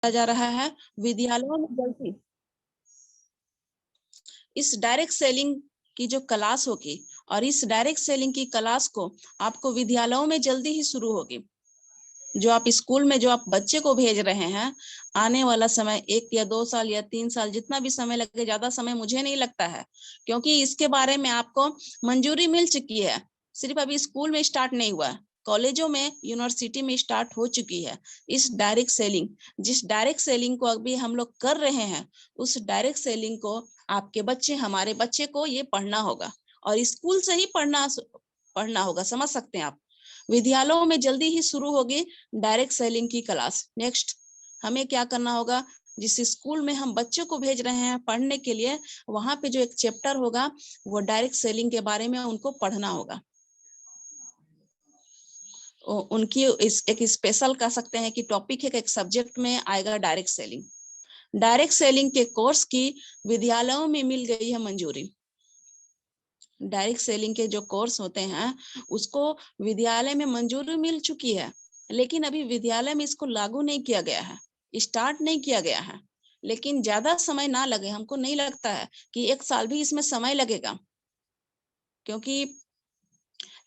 जा रहा है विद्यालयों में जल्दी इस डायरेक्ट सेलिंग की जो क्लास होगी और इस डायरेक्ट सेलिंग की क्लास को आपको विद्यालयों में जल्दी ही शुरू होगी। जो आप स्कूल में जो आप बच्चे को भेज रहे हैं, आने वाला समय 1 या 2 साल या 3 साल जितना भी समय लगे, ज्यादा समय मुझे नहीं लगता है, क्योंकि इसके बारे में आपको मंजूरी मिल चुकी है। सिर्फ अभी स्कूल में स्टार्ट नहीं हुआ, कॉलेजों में, यूनिवर्सिटी में स्टार्ट हो चुकी है इस डायरेक्ट सेलिंग। जिस डायरेक्ट सेलिंग को अभी हम लोग कर रहे हैं, उस डायरेक्ट सेलिंग को आपके बच्चे, हमारे बच्चे को ये पढ़ना होगा और स्कूल से ही पढ़ना होगा। समझ सकते हैं आप? विद्यालयों में जल्दी ही शुरू होगी डायरेक्ट सेलिंग की क्लास। नेक्स्ट हमें क्या करना होगा, जिस स्कूल में हम बच्चों को भेज रहे हैं पढ़ने के लिए, वहां पे जो एक चैप्टर होगा वो डायरेक्ट सेलिंग के बारे में उनको पढ़ना होगा। उनकी एक स्पेशल कह सकते हैं कि टॉपिक है, एक सब्जेक्ट में आएगा डायरेक्ट सेलिंग। डायरेक्ट सेलिंग के कोर्स की विद्यालयों में मिल गई है मंजूरी। डायरेक्ट सेलिंग के जो कोर्स होते हैं उसको विद्यालय में मंजूरी मिल चुकी है, लेकिन अभी विद्यालय में इसको लागू नहीं किया गया है, स्टार्ट नहीं किया गया है। लेकिन ज्यादा समय ना लगे, हमको नहीं लगता है कि 1 साल भी इसमें समय लगेगा, क्योंकि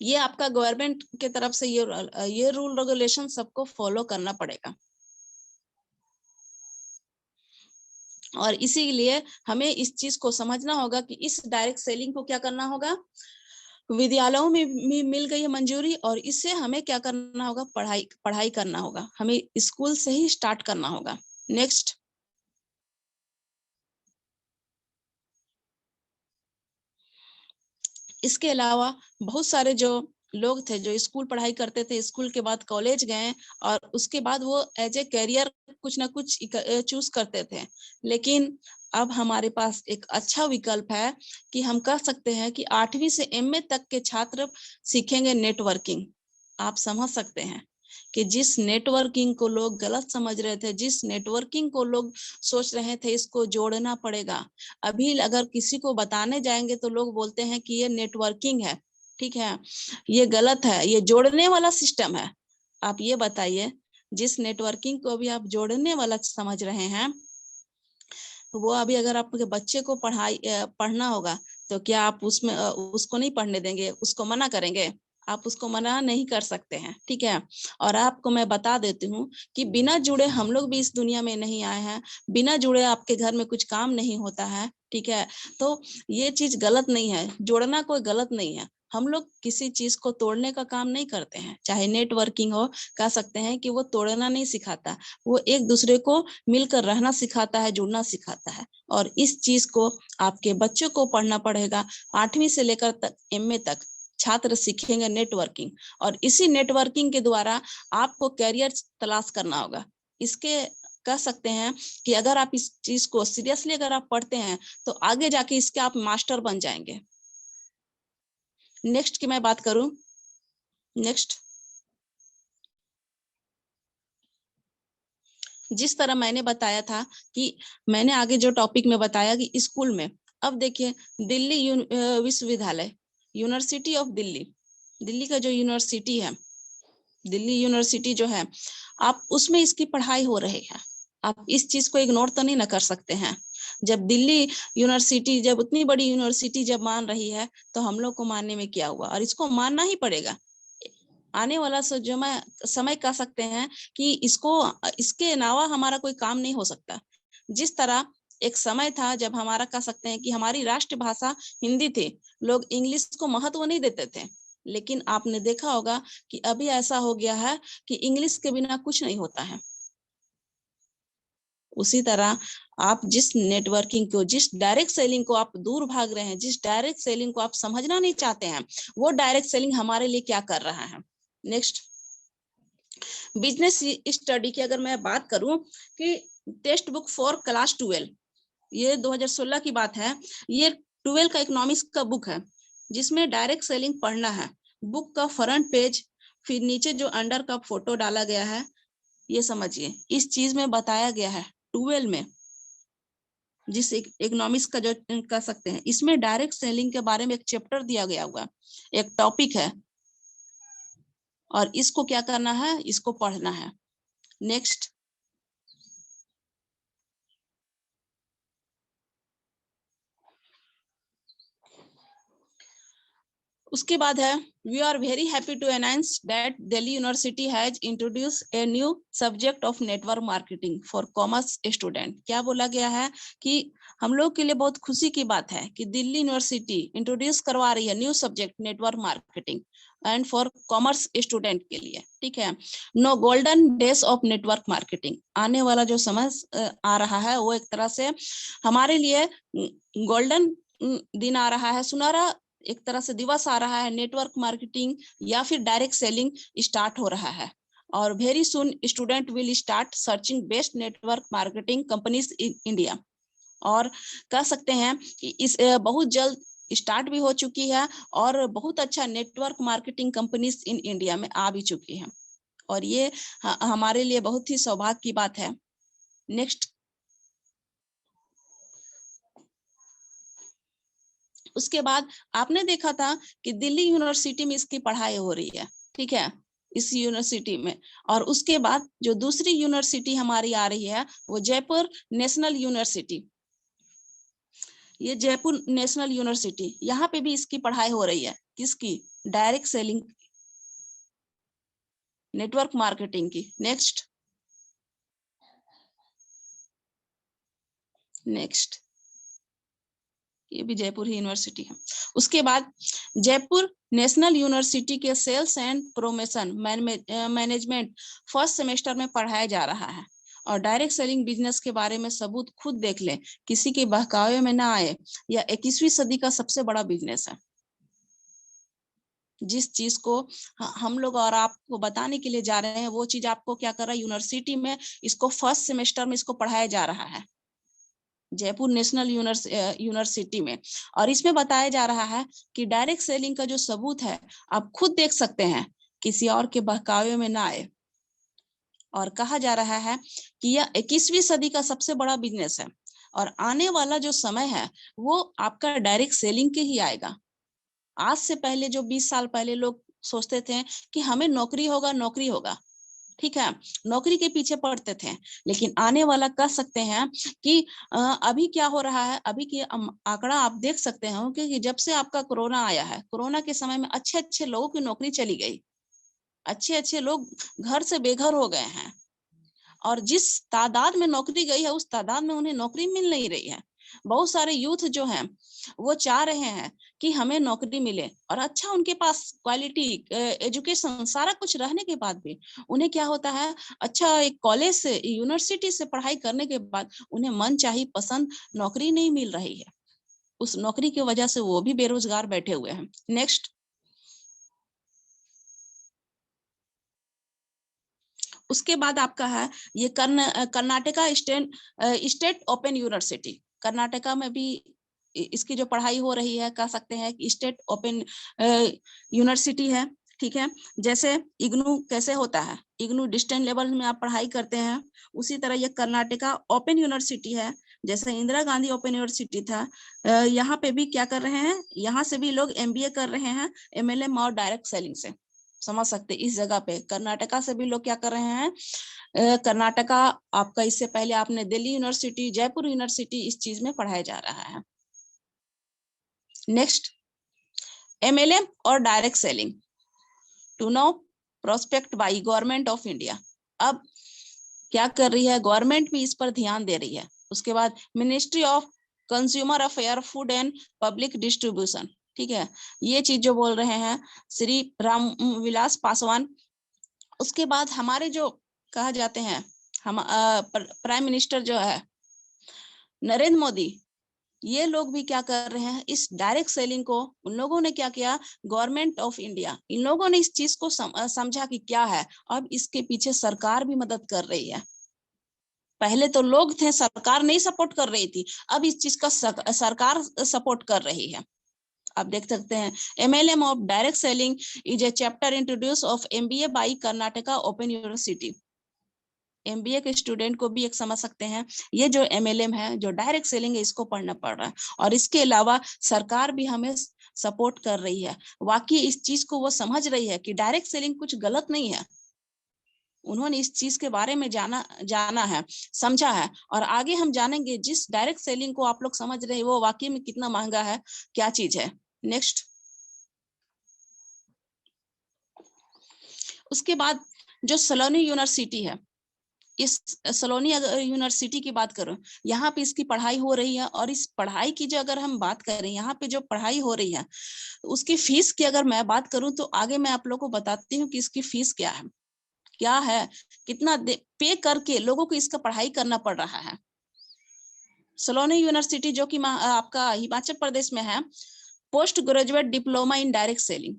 ये आपका गवर्नमेंट के तरफ से ये रूल रेगुलेशन सबको फॉलो करना पड़ेगा। और इसीलिए हमें इस चीज को समझना होगा कि इस डायरेक्ट सेलिंग को क्या करना होगा, विद्यालयों में मिल गई है मंजूरी और इससे हमें क्या करना होगा, पढ़ाई करना होगा, हमें स्कूल से ही स्टार्ट करना होगा। नेक्स्ट इसके अलावा बहुत सारे जो लोग थे जो स्कूल पढ़ाई करते थे, स्कूल के बाद कॉलेज गए और उसके बाद वो एज ए करियर कुछ ना कुछ चूज करते थे। लेकिन अब हमारे पास एक अच्छा विकल्प है कि हम कह सकते हैं कि 8वीं से एमए तक के छात्र सीखेंगे नेटवर्किंग। आप समझ सकते हैं कि जिस नेटवर्किंग को लोग गलत समझ रहे थे, जिस नेटवर्किंग को लोग सोच रहे थे इसको जोड़ना पड़ेगा, अभी अगर किसी को बताने जाएंगे तो लोग बोलते हैं कि ये नेटवर्किंग है, ठीक है, ये गलत है, ये जोड़ने वाला सिस्टम है। आप ये बताइए, जिस नेटवर्किंग को अभी आप जोड़ने वाला समझ रहे हैं, तो वो अभी अगर आपके बच्चे को पढ़ना होगा तो क्या आप उसमें उसको नहीं पढ़ने देंगे, उसको मना करेंगे? आप उसको मना नहीं कर सकते हैं, ठीक है। और आपको मैं बता देती हूँ कि बिना जुड़े हम लोग भी इस दुनिया में नहीं आए हैं, बिना जुड़े आपके घर में कुछ काम नहीं होता है, ठीक है। तो ये चीज गलत नहीं है, जोड़ना कोई गलत नहीं है। हम लोग किसी चीज को तोड़ने का काम नहीं करते हैं, चाहे नेटवर्किंग हो, कह सकते हैं कि वो तोड़ना नहीं सिखाता, वो एक दूसरे को मिलकर रहना सिखाता है, जुड़ना सिखाता है। और इस चीज को आपके बच्चों को पढ़ना पड़ेगा। 8वीं से लेकर एमए तक छात्र सीखेंगे नेटवर्किंग और इसी नेटवर्किंग के द्वारा आपको कैरियर तलाश करना होगा। इसके कह सकते हैं कि अगर आप इस चीज को सीरियसली अगर आप पढ़ते हैं तो आगे जाके इसके आप मास्टर बन जाएंगे। नेक्स्ट की मैं बात करूं, नेक्स्ट जिस तरह मैंने बताया था कि मैंने आगे जो टॉपिक में बताया कि स्कूल में, अब देखिए दिल्ली विश्वविद्यालय, यूनिवर्सिटी ऑफ दिल्ली, दिल्ली का जो यूनिवर्सिटी है, दिल्ली यूनिवर्सिटी जो है, आप उसमें इसकी पढ़ाई हो रही है। आप इस चीज को इग्नोर तो नहीं ना कर सकते हैं। जब दिल्ली यूनिवर्सिटी, जब उतनी बड़ी यूनिवर्सिटी जब मान रही है तो हम लोग को मानने में क्या हुआ, और इसको मानना ही पड़ेगा। आने वाला समय कह सकते हैं कि इसके अलावा हमारा कोई काम नहीं हो सकता। जिस तरह एक समय था जब हमारा कह सकते हैं कि हमारी राष्ट्रभाषा हिंदी थी, लोग इंग्लिश को महत्व नहीं देते थे, लेकिन आपने देखा होगा कि अभी ऐसा हो गया है कि इंग्लिश के बिना कुछ नहीं होता है। उसी तरह आप जिस नेटवर्किंग को, जिस डायरेक्ट सेलिंग को आप दूर भाग रहे हैं, जिस डायरेक्ट सेलिंग को आप समझना नहीं चाहते हैं, वो डायरेक्ट सेलिंग हमारे लिए क्या कर रहा है। नेक्स्ट बिजनेस स्टडी की अगर मैं बात करूं कि टेक्स्ट बुक फॉर क्लास 12, ये 2016 की बात है। ये 12 का इकोनॉमिक्स का बुक है जिसमें डायरेक्ट सेलिंग पढ़ना है। बुक का फ्रंट पेज, फिर नीचे जो अंडर का फोटो डाला गया है, ये समझिए इस चीज में बताया गया है 12 में, जिस इकोनॉमिक्स का जो कह सकते हैं, इसमें डायरेक्ट सेलिंग के बारे में एक चैप्टर दिया गया हुआ, एक टॉपिक है, और इसको क्या करना है, इसको पढ़ना है। नेक्स्ट उसके बाद है we are very happy to announce that Delhi university has introduce a new subject of network marketing for commerce student. क्या बोला गया है कि हम लोग के लिए बहुत खुशी की बात है कि दिल्ली यूनिवर्सिटी इंट्रोड्यूस करवा रही है new subject network marketing and for commerce student के लिए। ठीक है, no golden days of network marketing, आने वाला जो समय आ रहा है वो एक तरह से हमारे लिए गोल्डन दिन आ रहा है, सुनहरा एक तरह से दिवस आ रहा है। नेटवर्क मार्केटिंग या फिर डायरेक्ट सेलिंग स्टार्ट हो रहा है और very soon student will start searching best network marketing companies in India. और कह सकते हैं कि इस बहुत जल्द स्टार्ट भी हो चुकी है और बहुत अच्छा network marketing companies in India में आ भी चुकी है और ये हमारे लिए बहुत ही सौभाग्य की बात है। नेक्स्ट, उसके बाद आपने देखा था कि दिल्ली यूनिवर्सिटी में इसकी पढ़ाई हो रही है। ठीक है, इस यूनिवर्सिटी में, और उसके बाद जो दूसरी यूनिवर्सिटी हमारी आ रही है वो जयपुर नेशनल यूनिवर्सिटी। ये जयपुर नेशनल यूनिवर्सिटी, यहाँ पे भी इसकी पढ़ाई हो रही है। किसकी? डायरेक्ट सेलिंग नेटवर्क मार्केटिंग की। नेक्स्ट, ये भी जयपुर ही यूनिवर्सिटी है। उसके बाद जयपुर नेशनल यूनिवर्सिटी के sales and promotion management first semester में पढ़ाया जा रहा है और डायरेक्ट सेलिंग बिजनेस के बारे में सबूत खुद देख ले, किसी के बहकावे में ना आए। यह 21वीं सदी का सबसे बड़ा बिजनेस है। जिस चीज को हम लोग और आपको बताने के लिए जा रहे हैं वो चीज आपको क्या कर रहा है, यूनिवर्सिटी में इसको फर्स्ट सेमेस्टर में इसको पढ़ाया जा रहा है जयपुर नेशनल यूनिवर्सिटी में। और इसमें बताया जा रहा है कि डायरेक्ट सेलिंग का जो सबूत है आप खुद देख सकते हैं, किसी और के बहकावे में ना आए। और कहा जा रहा है कि यह 21वीं सदी का सबसे बड़ा बिजनेस है और आने वाला जो समय है वो आपका डायरेक्ट सेलिंग के ही आएगा। आज से पहले जो 20 साल पहले लोग सोचते थे कि हमें नौकरी होगा, नौकरी होगा, ठीक है, नौकरी के पीछे पड़ते थे। लेकिन आने वाला कह सकते हैं कि अभी क्या हो रहा है, अभी की आंकड़ा आप देख सकते हो कि जब से आपका कोरोना आया है, कोरोना के समय में अच्छे अच्छे लोगों की नौकरी चली गई, अच्छे अच्छे लोग घर से बेघर हो गए हैं और जिस तादाद में नौकरी गई है उस तादाद में उन्हें नौकरी मिल नहीं रही है। बहुत सारे यूथ जो हैं वो चाह रहे हैं कि हमें नौकरी मिले और अच्छा उनके पास क्वालिटी एजुकेशन सारा कुछ रहने के बाद भी उन्हें क्या होता है, अच्छा एक कॉलेज से यूनिवर्सिटी से पढ़ाई करने के बाद उन्हें मन चाही पसंद नौकरी नहीं मिल रही है। उस नौकरी की वजह से वो भी बेरोजगार बैठे हुए हैं। नेक्स्ट, उसके बाद आपका है ये Karnataka state open university. Karnataka में भी इसकी जो पढ़ाई हो रही है कह सकते हैं कि स्टेट ओपन यूनिवर्सिटी है। ठीक है, जैसे इग्नू कैसे होता है, इग्नू डिस्टेंस लेवल में आप पढ़ाई करते हैं, उसी तरह ये कर्नाटका ओपन यूनिवर्सिटी है। जैसे इंदिरा गांधी ओपन यूनिवर्सिटी था, यहाँ पे भी क्या कर रहे हैं, यहाँ से भी लोग एमबीए कर रहे हैं एमएलएम और डायरेक्ट सेलिंग से। समझ सकते इस जगह पे कर्नाटका से भी लोग क्या कर रहे हैं, कर्नाटका आपका, इससे पहले आपने दिल्ली यूनिवर्सिटी, जयपुर यूनिवर्सिटी, इस चीज में पढ़ाया जा रहा है। नेक्स्ट, एमएलएम और direct selling to know prospect by government of India. अब क्या कर रही है गवर्नमेंट भी इस पर ध्यान दे रही है। उसके बाद ministry of consumer affair, food and public distribution, ठीक है, ये चीज जो बोल रहे हैं श्री राम विलास पासवान। उसके बाद हमारे जो कहा जाते हैं हम प्राइम मिनिस्टर जो है नरेंद्र मोदी, ये लोग भी क्या कर रहे हैं, इस डायरेक्ट सेलिंग को, उन लोगों ने क्या किया, गवर्नमेंट ऑफ इंडिया, इन लोगों ने इस चीज को समझा कि क्या है। अब इसके पीछे सरकार भी मदद कर रही है। पहले तो लोग थे, सरकार नहीं सपोर्ट कर रही थी, अब इस चीज का सरकार सपोर्ट कर रही है। आप देख सकते हैं MLM of direct selling is a chapter introduce of MBA by Karnataka open university. MBA के स्टूडेंट को भी एक समझ सकते हैं, ये जो एमएलएम है, जो डायरेक्ट सेलिंग है, इसको पढ़ना पड़ रहा है। और इसके अलावा सरकार भी हमें सपोर्ट कर रही है। वाकई इस चीज को वो समझ रही है कि डायरेक्ट सेलिंग कुछ गलत नहीं है। उन्होंने इस चीज के बारे में जाना है, समझा है, और आगे हम जानेंगे जिस डायरेक्ट सेलिंग को आप लोग समझ रहे हैं वो वाकई में कितना महंगा है, क्या चीज है। नेक्स्ट, उसके बाद जो सलोनी यूनिवर्सिटी है, इस सलोनी अगर यूनिवर्सिटी की बात करूं, यहाँ पे इसकी पढ़ाई हो रही है। और इस पढ़ाई की जो अगर हम बात करें, यहाँ पे जो पढ़ाई हो रही है उसकी फीस की अगर मैं बात करूं तो आगे मैं आप लोगों को बताती हूँ कि इसकी फीस क्या है, कितना पे करके लोगों को इसका पढ़ाई करना पड़ रहा है। सलोनी यूनिवर्सिटी जो कि आपका हिमाचल प्रदेश में है, post graduate diploma in direct selling.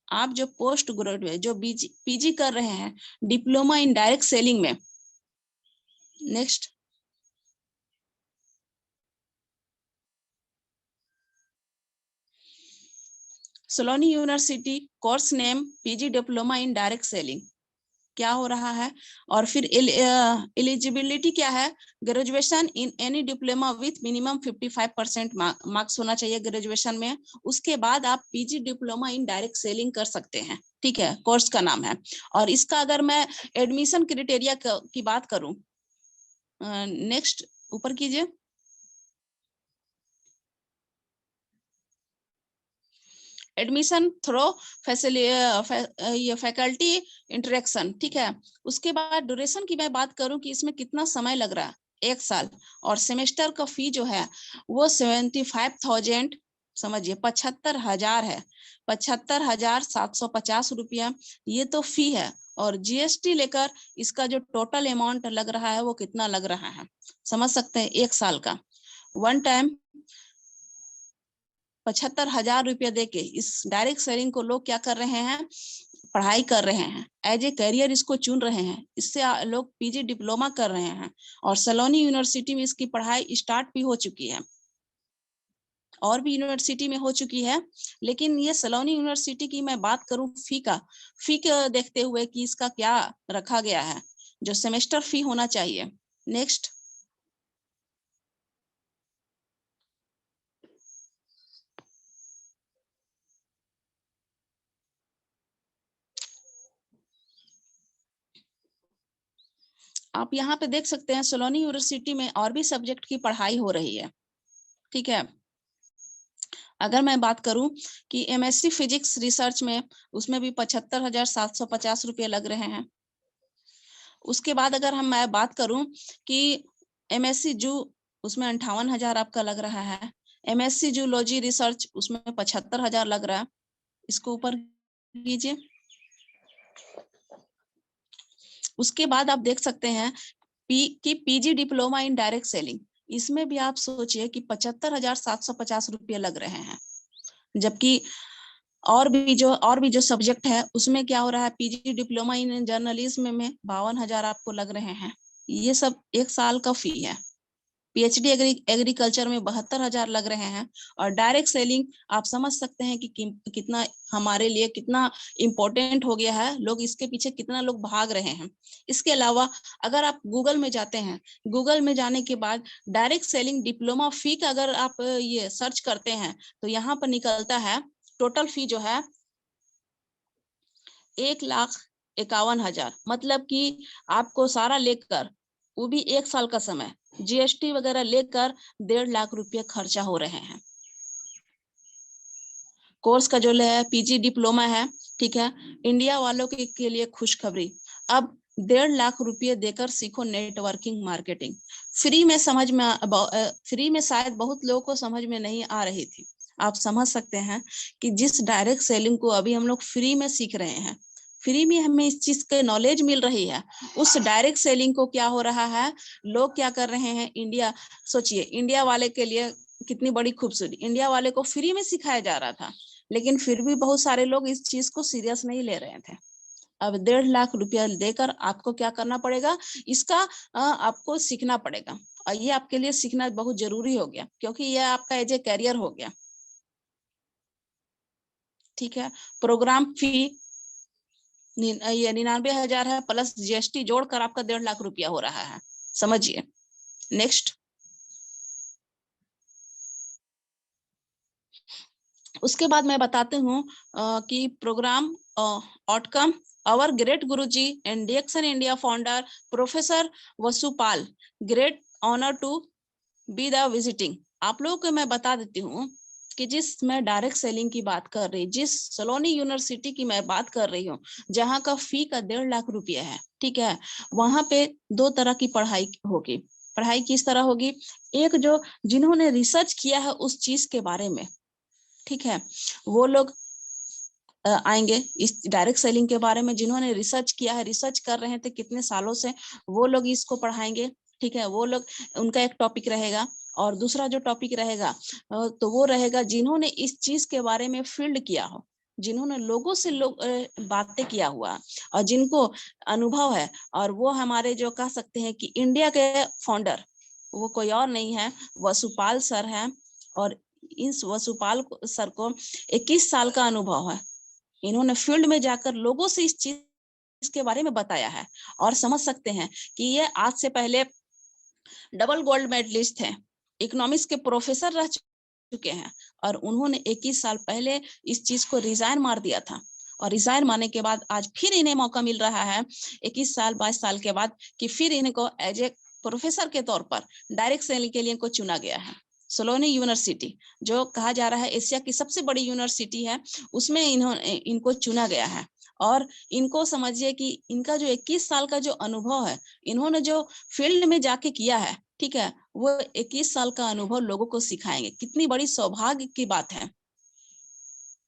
आप जो पोस्ट ग्रेजुएट जो पीजी कर रहे हैं डिप्लोमा इन डायरेक्ट सेलिंग में, next, Saloni university course name PG diploma in direct selling क्या हो रहा है। और फिर एलिजिबिलिटी क्या है, graduation in any diploma with minimum 55% marks होना चाहिए ग्रेजुएशन में। उसके बाद आप PG diploma in direct selling कर सकते हैं, ठीक है, कोर्स का नाम है। और इसका अगर मैं एडमिशन क्राइटेरिया की बात करूं, नेक्स्ट ऊपर कीजिए, एडमिशन थ्रो फैकल्टी इंटरेक्शन, ठीक है। उसके बाद ड्यूरेशन की मैं बात करूं कि इसमें कितना समय लग रहा है, 1 साल। और सेमेस्टर का फी जो है वो 75,000, समझिए 75,000 है, 75,750 रुपया ये तो फी है। और जीएसटी लेकर इसका जो टोटल अमाउंट लग रहा है वो कितना लग रहा है, समझ सकते हैं, 1 साल का वन टाइम 75,000 रुपया देके इस डायरेक्ट सेलिंग को लोग क्या कर रहे हैं, पढ़ाई कर रहे हैं, एज ए करियर इसको चुन रहे हैं। इससे लोग पीजी डिप्लोमा कर रहे हैं। और सलोनी यूनिवर्सिटी में इसकी पढ़ाई स्टार्ट भी हो चुकी है, और भी यूनिवर्सिटी में हो चुकी है। लेकिन ये सलोनी यूनिवर्सिटी की मैं बात करूं फी का देखते हुए कि इसका क्या रखा गया है, जो सेमेस्टर फी होना चाहिए। नेक्स्ट, आप यहाँ पे देख सकते हैं सलोनी यूनिवर्सिटी में और भी सब्जेक्ट की पढ़ाई हो रही है, ठीक है। अगर मैं बात करूं कि एमएससी फिजिक्स रिसर्च में, उसमें भी 75,750 रुपये लग रहे हैं। उसके बाद अगर मैं बात करूं कि एमएससी जू, उसमें 58,000 आपका लग रहा है। एमएससी जूलॉजी रिसर्च उसमें 75,000 लग रहा है। इसको ऊपर कीजिए। उसके बाद आप देख सकते हैं PG diploma in direct selling, इसमें भी आप सोचिए कि 75,750 रुपये लग रहे हैं। जबकि और भी जो सब्जेक्ट है उसमें क्या हो रहा है, पीजी डिप्लोमा इन जर्नलिज्म में 52,000 आपको लग रहे हैं। ये सब 1 साल का फी है। पीएचडी एग्रीकल्चर में 72,000 लग रहे हैं। और डायरेक्ट सेलिंग आप समझ सकते हैं कि कितना हमारे लिए कितना इम्पोर्टेंट हो गया है, लोग इसके पीछे कितना लोग भाग रहे हैं। इसके अलावा अगर आप गूगल में जाते हैं, गूगल में जाने के बाद डायरेक्ट सेलिंग डिप्लोमा फी का अगर आप ये सर्च करते हैं तो यहाँ पर निकलता है टोटल फी जो है 1,51,000, मतलब कि आपको सारा लेकर, वो भी 1 साल का समय, जीएसटी वगैरह लेकर 1.5 लाख रुपये खर्चा हो रहे हैं। कोर्स का जो है पीजी डिप्लोमा है, ठीक है। इंडिया वालों के लिए खुशखबरी, अब 1.5 लाख रुपये देकर सीखो नेटवर्किंग मार्केटिंग। फ्री में शायद बहुत लोगों को समझ में नहीं आ रही थी। आप समझ सकते हैं कि जिस डायरेक्ट सेलिंग को अभी हम लोग फ्री में सीख रहे हैं, फ्री में हमें इस चीज के नॉलेज मिल रही है, उस डायरेक्ट सेलिंग को क्या हो रहा है, लोग क्या कर रहे हैं, सोचिए इंडिया वाले के लिए कितनी बड़ी खूबसूरती, इंडिया वाले को फ्री में सिखाया जा रहा था, लेकिन फिर भी बहुत सारे लोग इस चीज को सीरियस नहीं ले रहे थे। अब 1.5 लाख रुपया देकर आपको क्या करना पड़ेगा, इसका आपको सीखना पड़ेगा। और ये आपके लिए सीखना बहुत जरूरी हो गया, क्योंकि ये आपका एज ए कैरियर हो गया, ठीक है। प्रोग्राम फी ये 99,000 है, प्लस जीएसटी जोड़कर आपका 1.5 लाख रुपया हो रहा है, समझिए। नेक्स्ट, उसके बाद मैं बताती हूँ कि program outcome, our great Guruji and DXN India founder Professor Vasupal, great honor to be the visiting। आप लोगों को मैं बता देती हूँ कि जिस मैं डायरेक्ट सेलिंग की बात कर रही, जिस सलोनी यूनिवर्सिटी की मैं बात कर रही हूँ, जहाँ का फी का 1.5 लाख रुपया है, ठीक है, वहां पे 2 तरह की पढ़ाई होगी। पढ़ाई किस तरह होगी? एक जो जिन्होंने रिसर्च किया है उस चीज के बारे में, ठीक है, वो लोग आएंगे इस डायरेक्ट सेलिंग के बारे में। जिन्होंने रिसर्च किया है, रिसर्च कर रहे थे कितने सालों से, वो लोग इसको पढ़ाएंगे, ठीक है, वो लोग, उनका एक टॉपिक रहेगा। और दूसरा जो टॉपिक रहेगा तो वो रहेगा जिन्होंने इस चीज के बारे में फील्ड किया हो, जिन्होंने लोगों से बातें किया हुआ और जिनको अनुभव है। और वो हमारे जो कह सकते हैं कि इंडिया के फाउंडर, वो कोई और नहीं है, वसुपाल सर हैं। और इस वसुपाल सर को 21 साल का अनुभव है। इन्होंने फील्ड में जाकर लोगों से इस चीज के बारे में बताया है। और समझ सकते हैं कि ये आज से पहले डबल गोल्ड मेडलिस्ट हैं, इकोनॉमिक्स के प्रोफेसर रह चुके हैं। और उन्होंने 21 साल पहले इस चीज को रिजाइन मार दिया था। और रिजाइन मारने के बाद आज फिर इन्हें मौका मिल रहा है 21 साल 22 साल के बाद कि फिर इनको एज ए प्रोफेसर के तौर पर डायरेक्ट सेलिंग के लिए इनको चुना गया है। सोलोनी यूनिवर्सिटी, जो कहा जा रहा है एशिया की सबसे बड़ी यूनिवर्सिटी है, उसमें इनको चुना गया है। और इनको समझिए कि इनका जो 21 साल का जो अनुभव है, इन्होंने जो फील्ड में जाके किया है, ठीक है, वो 21 साल का अनुभव लोगों को सिखाएंगे। कितनी बड़ी सौभाग्य की बात है।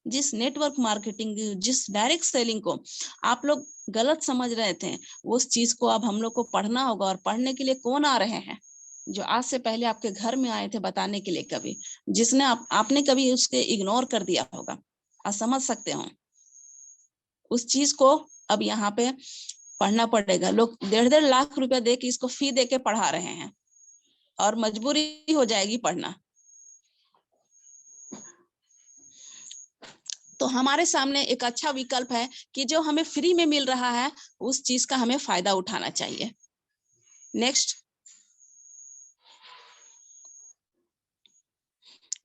जिस नेटवर्क मार्केटिंग, जिस डायरेक्ट सेलिंग को आप लोग गलत समझ रहे थे, उस चीज को अब हम लोग को पढ़ना होगा। और पढ़ने के लिए कौन आ रहे हैं? जो आज से पहले आपके घर में आए थे बताने के लिए, कभी जिसने आपने कभी उसके इग्नोर कर दिया होगा। आप समझ सकते हो उस चीज को। अब यहाँ पे पढ़ना पड़ेगा। लोग 1.5 लाख रुपया दे के इसको फी दे के पढ़ा रहे हैं और मजबूरी हो जाएगी पढ़ना। तो हमारे सामने एक अच्छा विकल्प है कि जो हमें फ्री में मिल रहा है, उस चीज का हमें फायदा उठाना चाहिए। नेक्स्ट,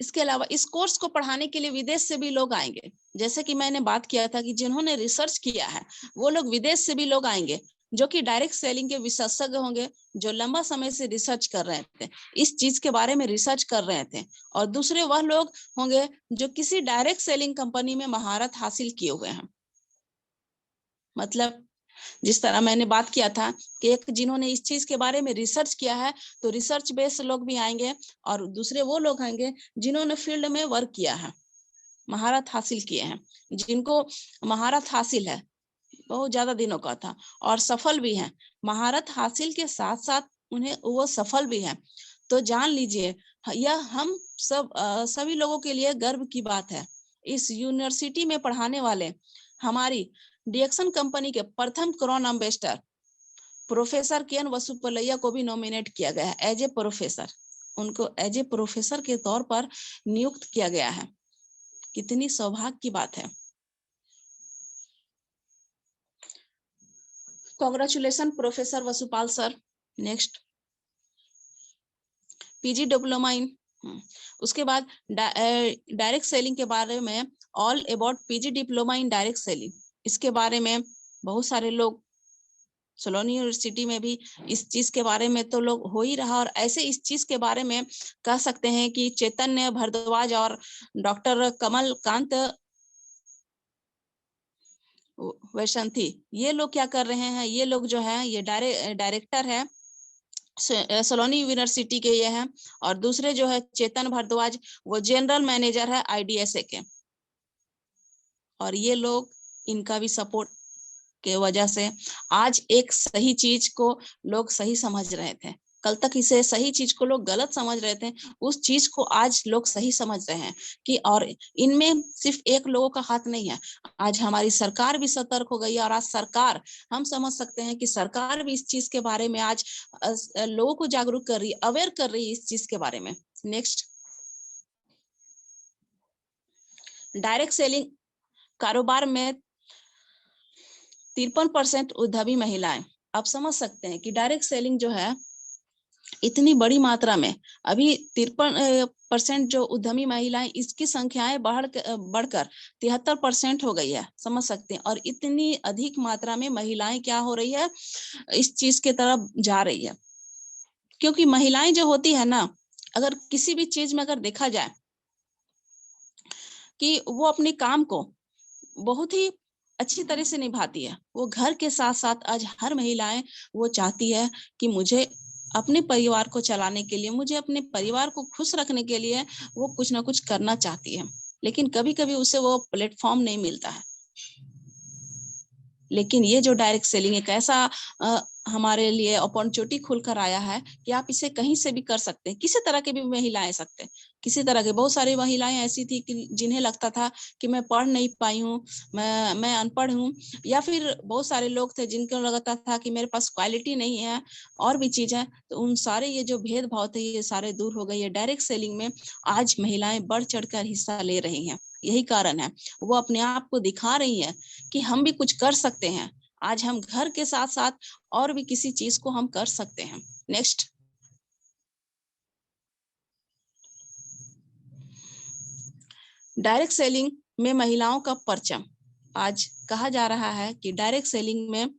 इसके अलावा इस कोर्स को पढ़ाने के लिए विदेश से भी लोग आएंगे। जैसे कि मैंने बात किया था कि जिन्होंने रिसर्च किया है, वो लोग विदेश से भी लोग आएंगे, जो कि डायरेक्ट सेलिंग के विशेषज्ञ होंगे, जो लंबा समय से रिसर्च कर रहे थे, इस चीज के बारे में रिसर्च कर रहे थे। और दूसरे वह लोग होंगे जो किसी डायरेक्ट सेलिंग कंपनी में महारत हासिल किए हुए हैं। मतलब जिस तरह मैंने बात किया था कि एक जिन्होंने इस चीज के बारे में रिसर्च किया है, तो रिसर्च बेस्ड लोग भी आएंगे। और दूसरे वो लोग आएंगे जिन्होंने फील्ड में वर्क किया है, महारत हासिल किए हैं, जिनको महारत हासिल है, बहुत ज्यादा दिनों का था और सफल भी है। महारत हासिल के साथ साथ उन्हें वो सफल भी है। तो जान लीजिए, यह हम सभी लोगों के लिए गर्व की बात है। इस यूनिवर्सिटी में पढ़ाने वाले हमारी डीएक्सन कंपनी के प्रथम क्राउन एम्बेसडर प्रोफेसर के एन वसुपलैया को भी नॉमिनेट किया गया है एज ए प्रोफेसर। उनको एज ए प्रोफेसर के तौर पर नियुक्त किया गया है। कितनी सौभाग्य की बात है। Congratulation professor Vasupal sir. Next, PG diploma in, उसके बाद डायरेक्ट सेलिंग के बारे में, all about PG diploma in direct selling, इसके बारे में बहुत सारे लोग सोलोनी यूनिवर्सिटी में भी इस चीज के बारे में तो लोग हो ही रहा। और ऐसे इस चीज के बारे में कह सकते हैं कि चैतन्य भारद्वाज और डॉक्टर कमल कांत वैशंथी, ये लोग क्या कर रहे हैं? ये लोग जो है ये डायरेक्टर है सोलोनी यूनिवर्सिटी के ये हैं। और दूसरे जो है चेतन भारद्वाज, वो जनरल मैनेजर है आईडीएसए के। और ये लोग, इनका भी सपोर्ट के वजह से आज एक सही चीज को लोग सही समझ रहे थे। कल तक इसे सही चीज को लोग गलत समझ रहे थे, उस चीज को आज लोग सही समझ रहे हैं कि। और इनमें सिर्फ एक लोगों का हाथ नहीं है, आज हमारी सरकार भी सतर्क हो गई है। और आज सरकार, हम समझ सकते हैं कि सरकार भी इस चीज के बारे में आज लोगों को जागरूक कर रही है, अवेयर कर रही है इस चीज के बारे में। नेक्स्ट, डायरेक्ट सेलिंग कारोबार में 53% उद्यमी महिलाएं। आप समझ सकते हैं कि डायरेक्ट सेलिंग जो है इतनी बड़ी मात्रा में, अभी 53% जो उद्यमी महिलाएं, इसकी संख्याएं बढ़कर 73% हो गई है। समझ सकते हैं। और इतनी अधिक मात्रा में महिलाएं क्या हो रही है, इस चीज के तरफ जा रही है। क्योंकि महिलाएं जो होती है ना, अगर किसी भी चीज में अगर देखा जाए कि वो अपने काम को बहुत ही अच्छी तरह से निभाती है। वो घर के साथ साथ आज हर महिलाएं वो चाहती है कि मुझे अपने परिवार को चलाने के लिए, मुझे अपने परिवार को खुश रखने के लिए वो कुछ ना कुछ करना चाहती है, लेकिन कभी कभी उसे वो प्लेटफॉर्म नहीं मिलता है। लेकिन ये जो डायरेक्ट सेलिंग एक ऐसा हमारे लिए अपॉर्चुनिटी खुलकर आया है कि आप इसे कहीं से भी कर सकते हैं, किसी तरह की भी महिलाएं सकते हैं, किसी तरह के। बहुत सारी महिलाएं ऐसी थी कि जिन्हें लगता था कि मैं पढ़ नहीं पाई हूँ, मैं अनपढ़ हूँ, या फिर बहुत सारे लोग थे जिनको लगता था कि मेरे पास क्वालिटी नहीं है, और भी चीज है। तो उन सारे ये जो भेदभाव थे ये सारे दूर हो गए। ये डायरेक्ट सेलिंग में आज महिलाएं बढ़ चढ़कर हिस्सा ले रही हैं। यही कारण है, वो अपने आप को दिखा रही है कि हम भी कुछ कर सकते हैं। आज हम घर के साथ साथ और भी किसी चीज को हम कर सकते हैं। नेक्स्ट, डायरेक्ट सेलिंग में महिलाओं का परचम। आज कहा जा रहा है कि डायरेक्ट सेलिंग में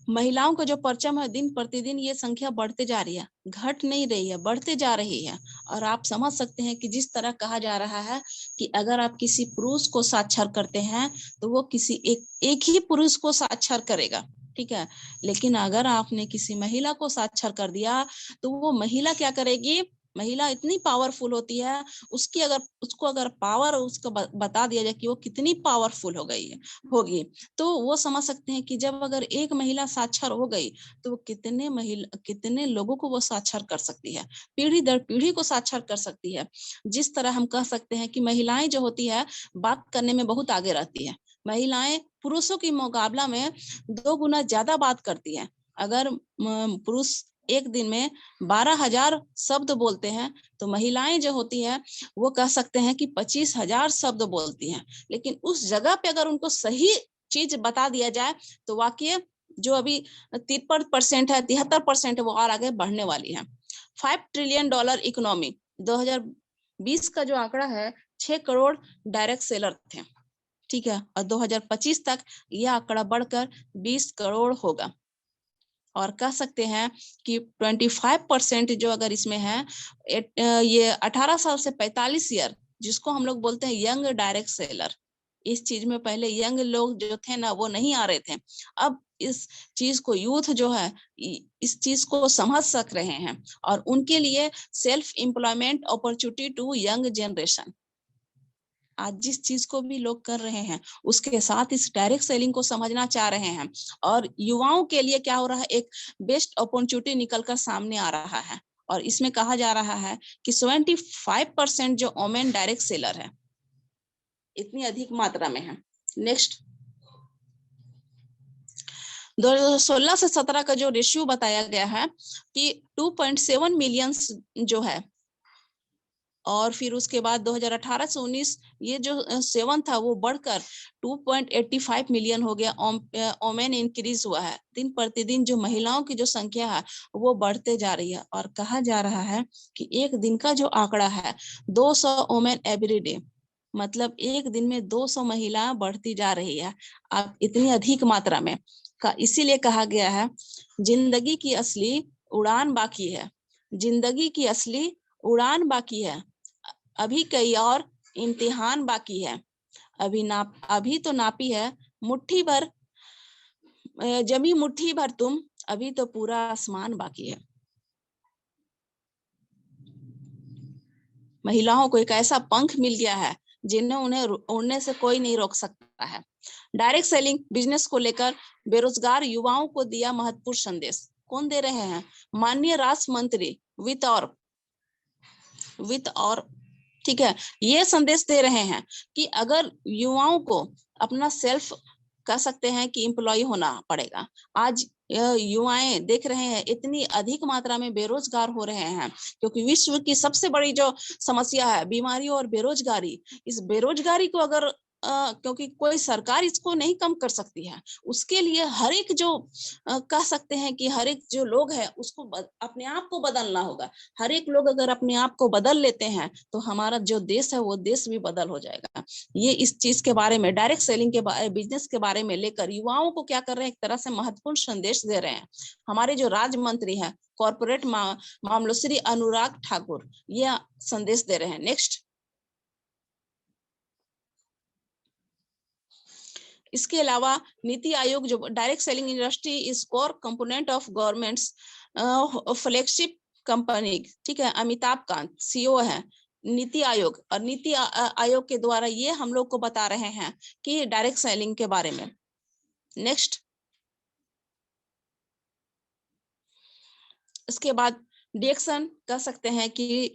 महिलाओं का जो परचम है, दिन प्रतिदिन ये संख्या बढ़ते जा रही है, घट नहीं रही है, बढ़ते जा रही है। और आप समझ सकते हैं कि जिस तरह कहा जा रहा है कि अगर आप किसी पुरुष को साक्षर करते हैं तो वो किसी एक ही पुरुष को साक्षर करेगा, ठीक है। लेकिन अगर आपने किसी महिला को साक्षर कर दिया तो वो महिला क्या करेगी? महिला इतनी पावरफुल होती है, उसको अगर पावर उसको बता दिया जाए कि वो कितनी पावरफुल हो गई है होगी, तो वो समझ सकते हैं कि जब अगर एक महिला साक्षर हो गई तो वो कितने लोगों को वो साक्षर कर सकती है, पीढ़ी दर पीढ़ी को साक्षर कर सकती है। जिस तरह हम कह सकते हैं कि महिलाएं जो होती है बात करने में बहुत आगे रहती है। महिलाएं पुरुषों की मुकाबला में 2 गुना ज्यादा बात करती है। अगर पुरुष एक दिन में 12,000 शब्द बोलते हैं तो महिलाएं जो होती है वो कह सकते हैं कि 25,000 शब्द बोलती हैं। लेकिन उस जगह पे अगर उनको सही चीज बता दिया जाए तो वाकई जो अभी 53% है, 73% है, वो और आगे बढ़ने वाली है। $5 ट्रिलियन इकोनॉमी 2020 का जो आंकड़ा है, 6 करोड़ डायरेक्ट सेलर थे, ठीक है। और 2025 तक यह आंकड़ा बढ़कर 20 करोड़ होगा। और कह सकते हैं कि 25% जो अगर इसमें है, ये 18 साल से 45 ईयर, जिसको हम लोग बोलते हैं यंग डायरेक्ट सेलर। इस चीज में पहले यंग लोग जो थे ना वो नहीं आ रहे थे। अब इस चीज को यूथ जो है इस चीज को समझ सक रहे हैं, और उनके लिए self employment opportunity to young generation, आज जिस चीज को भी लोग कर रहे हैं उसके साथ इस डायरेक्ट सेलिंग को समझना चाह रहे हैं। और युवाओं के लिए क्या हो रहा है, एक बेस्ट अपॉर्चुनिटी निकलकर सामने आ रहा है। और इसमें कहा जा रहा है कि 75% जो वोमेन डायरेक्ट सेलर है, इतनी अधिक मात्रा में है। नेक्स्ट, 2016 से 17 का जो रेशियो बताया गया है कि 2.7 मिलियन जो है, और फिर उसके बाद 2018 से 19 ये जो सेवन था वो बढ़कर 2.85 मिलियन हो गया। ओमेन इंक्रीज हुआ है। दिन प्रतिदिन जो महिलाओं की जो संख्या है वो बढ़ते जा रही है। और कहा जा रहा है कि एक दिन का जो आंकड़ा है 200 ओमेन एवरी डे, मतलब एक दिन में 200 महिलाएं बढ़ती जा रही है। अब इतनी अधिक मात्रा में इसीलिए कहा गया है जिंदगी की असली उड़ान बाकी है, जिंदगी की असली उड़ान बाकी है, अभी कई और इम्तिहान बाकी है। अभी तो नापी है मुट्ठी भर, जमी मुट्ठी भर तुम, अभी तो पूरा आसमान बाकी है। महिलाओं को एक ऐसा पंख मिल गया है जिन्हें उन्हें उड़ने से कोई नहीं रोक सकता है। डायरेक्ट सेलिंग बिजनेस को लेकर बेरोजगार युवाओं को दिया महत्वपूर्ण संदेश। कौन दे रहे हैं? माननीय राष्ट्र मंत्री वित्त और ठीक है, ये संदेश दे रहे हैं कि अगर युवाओं को अपना सेल्फ कह सकते हैं कि एम्प्लॉय होना पड़ेगा। आज युवाएं देख रहे हैं इतनी अधिक मात्रा में बेरोजगार हो रहे हैं, क्योंकि विश्व की सबसे बड़ी जो समस्या है बीमारी और बेरोजगारी। इस बेरोजगारी को अगर क्योंकि कोई सरकार इसको नहीं कम कर सकती है, उसके लिए हर एक जो कह सकते हैं कि हर एक जो लोग हैं उसको अपने आप को बदलना होगा। हर एक लोग अगर अपने आप को बदल लेते हैं तो हमारा जो देश है वो देश भी बदल हो जाएगा। ये इस चीज के बारे में डायरेक्ट सेलिंग के बिजनेस के बारे में लेकर युवाओं को क्या कर रहे हैं, एक तरह से महत्वपूर्ण संदेश दे रहे हैं। हमारे जो राज्य मंत्री हैं कॉर्पोरेट मामलों श्री अनुराग ठाकुर, ये संदेश दे रहे हैं। नेक्स्ट, इसके अलावा नीति आयोग जो direct selling industry is core component of governments flagship company, ठीक है, अमिताभ कांत सीईओ है नीति आयोग, और नीति आयोग के द्वारा ये हम लोग को बता रहे हैं कि डायरेक्ट सेलिंग के बारे में। नेक्स्ट, इसके बाद डिएक्शन कह सकते हैं कि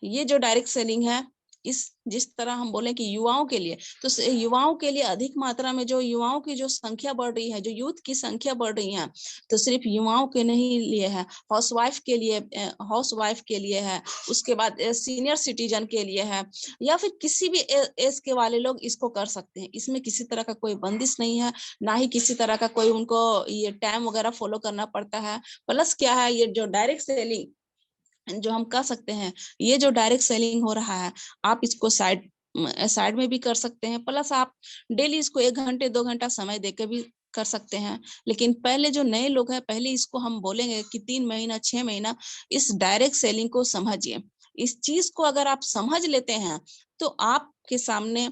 ये जो डायरेक्ट सेलिंग है, इस जिस तरह हम बोले कि युवाओं के लिए, तो युवाओं के लिए अधिक मात्रा में जो युवाओं की जो संख्या बढ़ रही है, जो यूथ की संख्या बढ़ रही है, तो सिर्फ युवाओं के नहीं लिए है, हाउसवाइफ के लिए है, उसके बाद सीनियर सिटीजन के लिए है, या फिर किसी भी एज के वाले लोग इसको कर सकते हैं। इसमें किसी तरह का कोई बंदिश नहीं है, ना ही किसी तरह का कोई उनको ये टाइम वगैरह फॉलो करना पड़ता है। प्लस क्या है, ये जो डायरेक्ट सेलिंग जो हम कर सकते हैं, ये जो डायरेक्ट सेलिंग हो रहा है, आप इसको साइड में भी कर सकते हैं, प्लस आप डेली इसको 1 घंटे 2 घंटा समय देकर भी कर सकते हैं। लेकिन पहले जो नए लोग हैं, पहले इसको हम बोलेंगे कि 3 महीना 6 महीना इस डायरेक्ट सेलिंग को समझिए। इस चीज को अगर आप समझ लेते हैं तो आपके सामने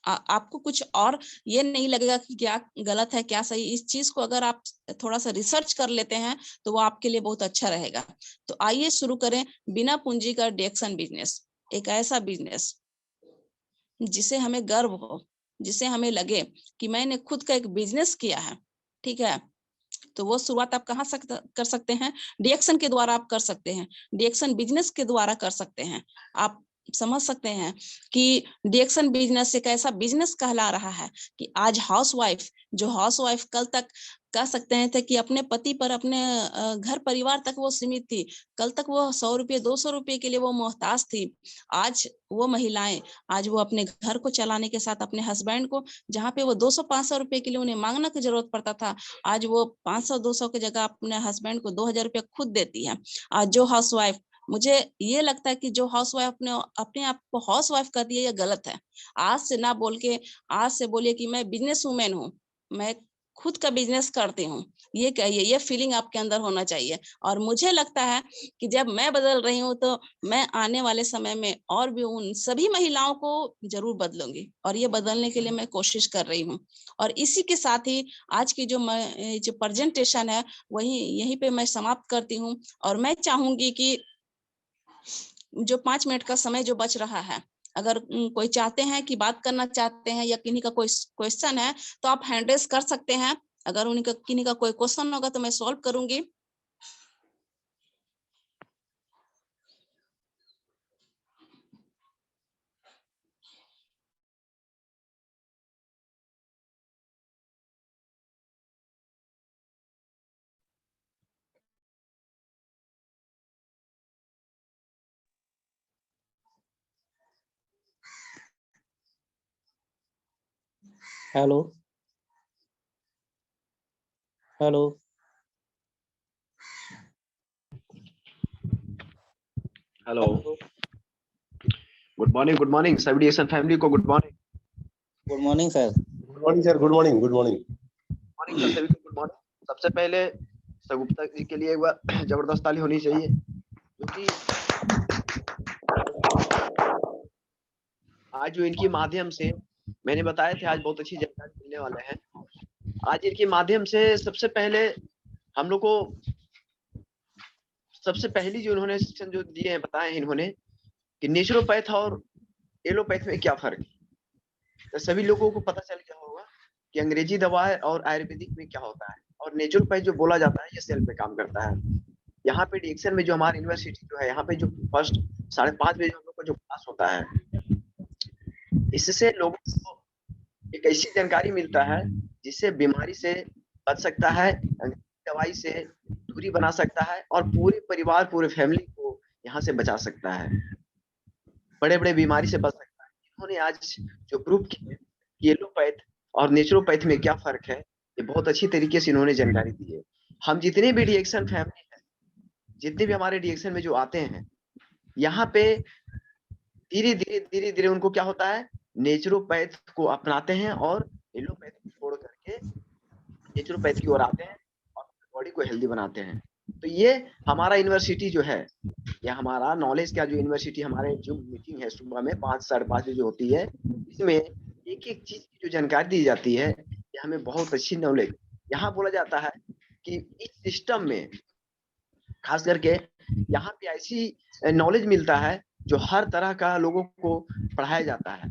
आपको कुछ और ये नहीं लगेगा कि क्या गलत है क्या सही। इस चीज को अगर आप थोड़ा सा रिसर्च कर लेते हैं तो वो आपके लिए बहुत अच्छा रहेगा। तो आइए शुरू करें बिना पूंजी का डिएक्शन बिजनेस। एक ऐसा बिजनेस जिसे हमें गर्व हो, जिसे हमें लगे कि मैंने खुद का एक बिजनेस किया है, ठीक है। तो वो शुरुआत आप कहाँ कर सकते हैं? डिएक्शन के द्वारा आप कर सकते हैं, डिएक्शन बिजनेस के द्वारा कर सकते हैं। आप समझ सकते हैं कि डिएक्शन बिजनेस एक ऐसा बिजनेस कहला रहा है कि आज हाउसवाइफ कल तक कह सकते हैं थे कि अपने पति पर, अपने घर परिवार तक वो सीमित थी। कल तक वो 100 रुपये 200 रुपये के लिए वो मोहताज थी। आज वो महिलाएं, आज वो अपने घर को चलाने के साथ अपने हस्बैंड को, जहाँ पे वो 200-500 रुपये के लिए उन्हें मांगना की जरूरत पड़ता था, आज वो 500-200 की जगह अपने हस्बैंड को 2000 रुपये खुद देती है। आज जो हाउसवाइफ, मुझे ये लगता है कि जो हाउसवाइफ अपने आप को हाउसवाइफ कहती है, ये गलत है। आज से ना बोल के, आज से बोलिए कि मैं बिजनेस वूमेन हूँ, मैं खुद का बिजनेस करती हूँ, ये कहिए। ये फीलिंग आपके अंदर होना चाहिए। और मुझे लगता है कि जब मैं बदल रही हूँ तो मैं आने वाले समय में और भी उन सभी महिलाओं को जरूर बदलूंगी, और ये बदलने के लिए मैं कोशिश कर रही हूँ। और इसी के साथ ही आज की जो प्रेजेंटेशन है वही यहीं पे मैं समाप्त करती हूँ। और मैं चाहूंगी कि जो 5 मिनट का समय जो बच रहा है, अगर कोई चाहते हैं कि बात करना चाहते हैं या किन्हीं का कोई क्वेश्चन है तो आप हैंड रेज कर सकते हैं। अगर उनका किन्हीं का कोई क्वेश्चन होगा तो मैं सॉल्व करूंगी। Hello hello hello, good morning सभी डिएक्शन फैमिली को good morning. Good morning sir. Good morning sir. Good morning. Good morning sir, सभी को गुड मॉर्निंग। सबसे पहले सर गुप्ता जी के लिए एक बार जबरदस्त ताली होनी चाहिए, क्योंकि आज जो इनके माध्यम से मैंने बताया थे, आज बहुत अच्छी जानकारी मिलने वाले हैं। आज इनके माध्यम से सबसे पहले हम लोग को सबसे पहली जो इन्होंने शिक्षण जो दिए हैं, बताए हैं इन्होंने कि नेचुरोपैथ और एलोपैथ में क्या फर्क है। तो सभी लोगों को पता चल गया होगा कि अंग्रेजी दवा और आयुर्वेदिक में क्या होता है, और नेचुरोपैथ जो बोला जाता है ये सेल पे काम करता है। यहाँ पे डिएक्शन में जो हमारी यूनिवर्सिटी जो है, यहाँ पे जो फर्स्ट 5:30 बजे हम लोग को जो क्लास होता है, इससे लोगों को एक ऐसी जानकारी मिलता है जिससे बीमारी से बच सकता है, दवाई से दूरी बना सकता है, और पूरे परिवार, पूरे फैमिली को यहाँ से बचा सकता है, बड़े बड़े बीमारी से बच सकता है। इन्होंने आज जो प्रूव किया कि एलोपैथ और नेचुरोपैथ में क्या फर्क है, ये बहुत अच्छी तरीके से इन्होंने जानकारी दी है। हम जितने भी डिएक्शन फैमिली है, जितने भी हमारे डिएक्शन में जो आते हैं, यहाँ पे धीरे धीरे उनको क्या होता है, नेचुरोपैथ को अपनाते हैं और एलोपैथ को छोड़ करके नेचुरोपैथ की ओर आते हैं और बॉडी को हेल्दी बनाते हैं। तो ये हमारा यूनिवर्सिटी जो है, या हमारा नॉलेज का जो यूनिवर्सिटी, हमारे जो मीटिंग है सुबह में 5 साढ़े 5 बजे होती है, इसमें एक एक चीज की जो जानकारी दी जाती है ये हमें बहुत अच्छी नॉलेज। यहाँ बोला जाता है कि इस सिस्टम में खास करके यहाँ पे ऐसी नॉलेज मिलता है जो हर तरह का लोगों को पढ़ाया जाता है।